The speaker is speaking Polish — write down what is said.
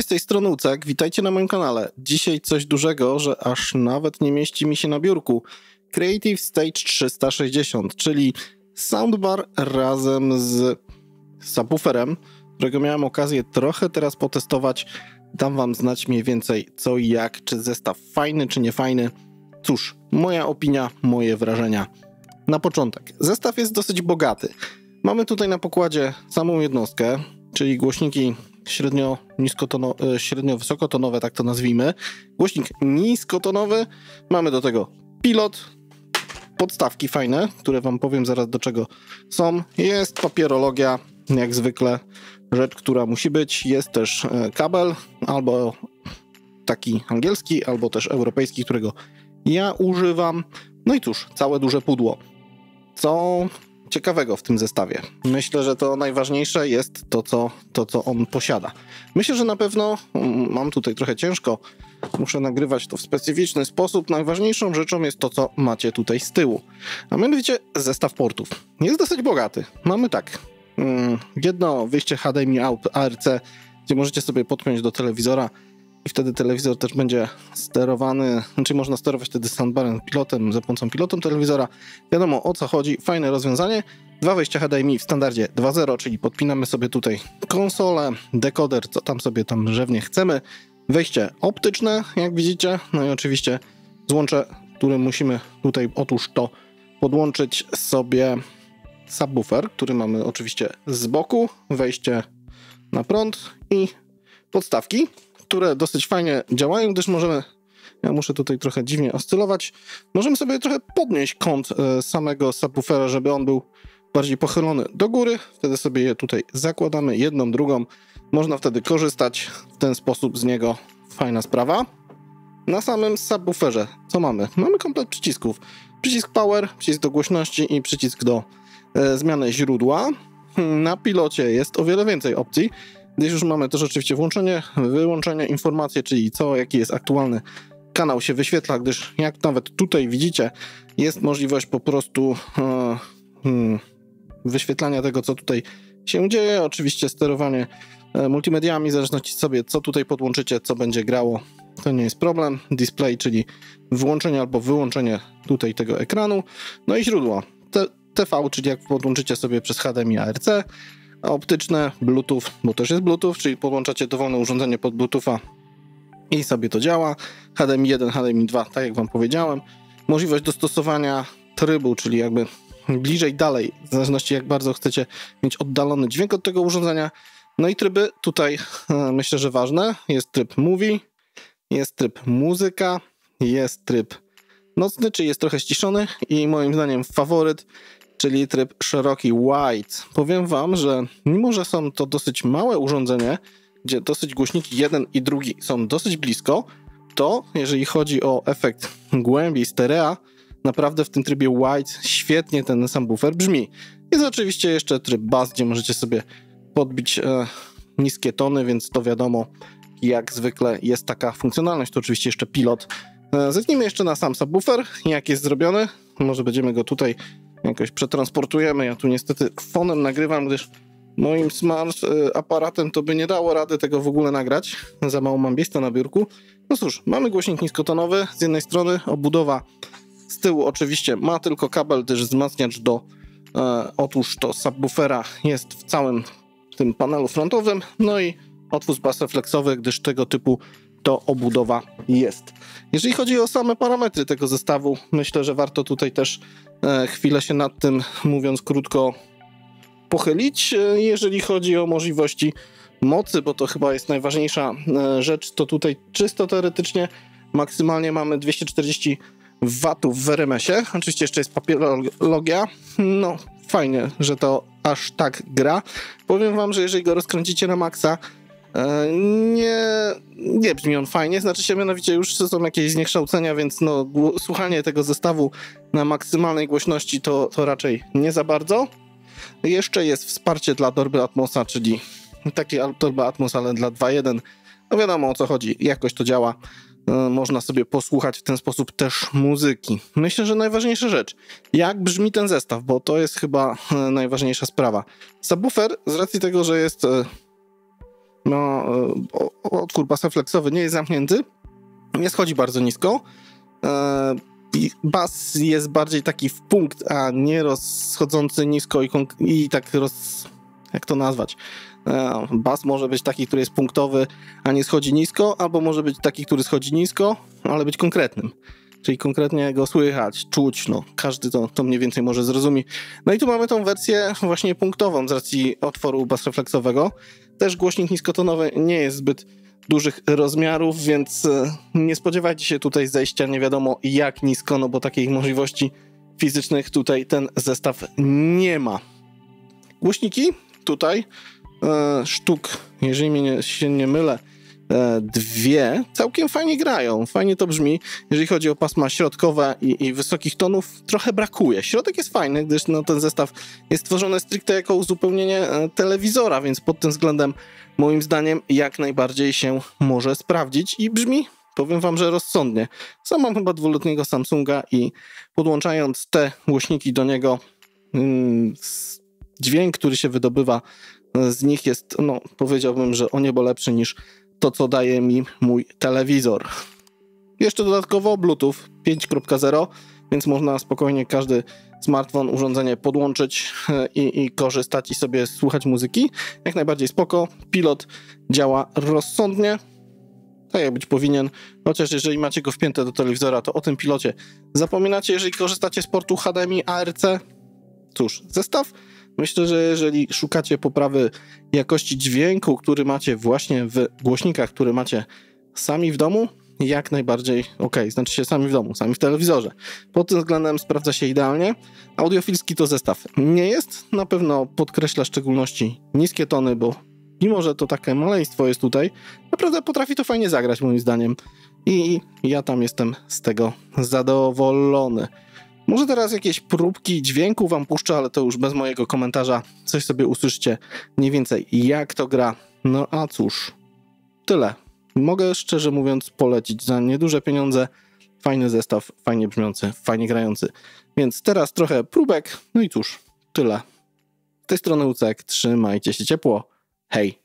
Cześć, z tej strony Ucek, witajcie na moim kanale. Dzisiaj coś dużego, że aż nawet nie mieści mi się na biurku. Creative Stage 360, czyli soundbar razem z subwooferem, którego miałem okazję trochę teraz potestować. Dam wam znać mniej więcej co i jak, czy zestaw fajny, czy nie fajny. Cóż, moja opinia, moje wrażenia. Na początek, zestaw jest dosyć bogaty. Mamy tutaj na pokładzie samą jednostkę, czyli głośniki średnio wysokotonowe, tak to nazwijmy. Głośnik niskotonowy. Mamy do tego pilot, podstawki fajne, które wam powiem zaraz do czego są. Jest papierologia, jak zwykle rzecz, która musi być. Jest też kabel, albo taki angielski, albo też europejski, którego ja używam. No i cóż, całe duże pudło. Co ciekawego w tym zestawie? Myślę, że to najważniejsze jest to, co on posiada. Myślę, że na pewno mam tutaj trochę ciężko, muszę nagrywać to w specyficzny sposób. Najważniejszą rzeczą jest to, co macie tutaj z tyłu. A mianowicie zestaw portów. Jest dosyć bogaty. Mamy tak, jedno wyjście HDMI out ARC, gdzie możecie sobie podpiąć do telewizora i wtedy telewizor też będzie sterowany, czyli można sterować wtedy soundbarem, pilotem, za pomocą pilotem telewizora. Wiadomo o co chodzi, fajne rozwiązanie. Dwa wejścia HDMI w standardzie 2.0, czyli podpinamy sobie tutaj konsolę, dekoder, co tam sobie rzewnie chcemy. Wejście optyczne, jak widzicie, no i oczywiście złącze, które musimy tutaj otóż to podłączyć sobie subwoofer, który mamy oczywiście z boku, wejście na prąd i podstawki, które dosyć fajnie działają, gdyż możemy, ja muszę tutaj trochę dziwnie oscylować, możemy sobie trochę podnieść kąt samego subwoofera, żeby on był bardziej pochylony do góry, wtedy sobie je tutaj zakładamy, jedną, drugą, można wtedy korzystać w ten sposób z niego, fajna sprawa. Na samym subwooferze co mamy? Mamy komplet przycisków, przycisk power, przycisk do głośności i przycisk do zmiany źródła. Na pilocie jest o wiele więcej opcji, gdyż już mamy też oczywiście włączenie, wyłączenie, informacje, czyli jaki jest aktualny kanał się wyświetla, gdyż jak nawet tutaj widzicie, jest możliwość po prostu wyświetlania tego, co tutaj się dzieje. Oczywiście sterowanie multimediami, w zależności sobie, co tutaj podłączycie, co będzie grało, to nie jest problem. Display, czyli włączenie albo wyłączenie tutaj tego ekranu. No i źródło. TV, czyli jak podłączycie sobie przez HDMI ARC, a optyczne, Bluetooth, bo też jest Bluetooth, czyli podłączacie dowolne urządzenie pod Bluetootha i sobie to działa. HDMI 1, HDMI 2, tak jak wam powiedziałem. Możliwość dostosowania trybu, czyli jakby bliżej, dalej, w zależności jak bardzo chcecie mieć oddalony dźwięk od tego urządzenia. No i tryby tutaj myślę, że ważne. Jest tryb movie, jest tryb muzyka, jest tryb nocny, czyli jest trochę ściszony i moim zdaniem faworyt, czyli tryb szeroki wide. Powiem wam, że mimo, że są to dosyć małe urządzenie, gdzie dosyć głośniki jeden i drugi są dosyć blisko, to jeżeli chodzi o efekt głębi stereo, naprawdę w tym trybie wide świetnie ten subwoofer brzmi. Jest oczywiście jeszcze tryb bass, gdzie możecie sobie podbić niskie tony, więc to wiadomo, jak zwykle jest taka funkcjonalność. To oczywiście jeszcze pilot. Zerknijmy jeszcze na sam subwoofer, jak jest zrobiony. Może będziemy go tutaj jakoś przetransportujemy. Ja tu niestety fonem nagrywam, gdyż moim smart aparatem to by nie dało rady tego w ogóle nagrać. Za mało mam miejsca na biurku. No cóż, mamy głośnik niskotonowy z jednej strony, obudowa z tyłu oczywiście ma tylko kabel, też wzmacniacz do otóż to subwoofera jest w całym tym panelu frontowym. No i otwór bas refleksowy, gdyż tego typu to obudowa jest. Jeżeli chodzi o same parametry tego zestawu, myślę, że warto tutaj też chwilę się nad tym, mówiąc krótko, pochylić. Jeżeli chodzi o możliwości mocy, bo to chyba jest najważniejsza rzecz, to tutaj czysto teoretycznie maksymalnie mamy 240 watów w RMS-ie. Oczywiście jeszcze jest papierologia. No fajnie, że to aż tak gra. Powiem wam, że jeżeli go rozkręcicie na maksa, nie brzmi on fajnie, znaczy się mianowicie już są jakieś zniekształcenia, więc no, słuchanie tego zestawu na maksymalnej głośności to raczej nie za bardzo. Jeszcze jest wsparcie dla Dolby Atmosa, czyli taki Dolby Atmos, ale dla 2.1. No wiadomo o co chodzi, jakoś to działa. Można sobie posłuchać w ten sposób też muzyki. Myślę, że najważniejsza rzecz, jak brzmi ten zestaw, bo to jest chyba najważniejsza sprawa. Subwoofer, z racji tego, że jest ma otwór basoflexowy, nie jest zamknięty, nie schodzi bardzo nisko. Bas jest bardziej taki w punkt, a nie rozchodzący nisko i tak jak to nazwać? Bas może być taki, który jest punktowy, a nie schodzi nisko, albo może być taki, który schodzi nisko, ale być konkretnym. Czyli konkretnie go słychać, czuć, no każdy to mniej więcej może zrozumie. No i tu mamy tą wersję właśnie punktową z racji otworu basrefleksowego. Też głośnik niskotonowy nie jest zbyt dużych rozmiarów, więc nie spodziewajcie się tutaj zejścia nie wiadomo jak nisko, no bo takich możliwości fizycznych tutaj ten zestaw nie ma. Głośniki tutaj sztuk, jeżeli się nie mylę, dwie całkiem fajnie grają, fajnie to brzmi. Jeżeli chodzi o pasma środkowe i wysokich tonów, trochę brakuje. Środek jest fajny, gdyż no, ten zestaw jest stworzony stricte jako uzupełnienie telewizora, więc pod tym względem moim zdaniem jak najbardziej się może sprawdzić i brzmi, powiem wam, że rozsądnie. Sam mam chyba dwuletniego Samsunga i podłączając te głośniki do niego, dźwięk, który się wydobywa z nich jest, no powiedziałbym, że o niebo lepszy niż to, co daje mi mój telewizor. Jeszcze dodatkowo Bluetooth 5.0, więc można spokojnie każdy smartfon, urządzenie podłączyć i korzystać i sobie słuchać muzyki. Jak najbardziej spoko. Pilot działa rozsądnie, tak jak być powinien, chociaż jeżeli macie go wpięte do telewizora, to o tym pilocie zapominacie. Jeżeli korzystacie z portu HDMI ARC, cóż, zestaw. Myślę, że jeżeli szukacie poprawy jakości dźwięku, który macie właśnie w głośnikach, które macie sami w domu, jak najbardziej znaczy się sami w domu, sami w telewizorze. Pod tym względem sprawdza się idealnie. Audiofilski to zestaw nie jest, na pewno podkreśla w szczególności niskie tony, bo mimo, że to takie maleństwo jest tutaj, naprawdę potrafi to fajnie zagrać moim zdaniem i ja tam jestem z tego zadowolony. Może teraz jakieś próbki dźwięku wam puszczę, ale to już bez mojego komentarza. Coś sobie usłyszycie mniej więcej jak to gra. No a cóż, tyle. Mogę szczerze mówiąc polecić za nieduże pieniądze. Fajny zestaw, fajnie brzmiący, fajnie grający. Więc teraz trochę próbek. No i cóż, tyle. Z tej strony Ucek, trzymajcie się ciepło. Hej!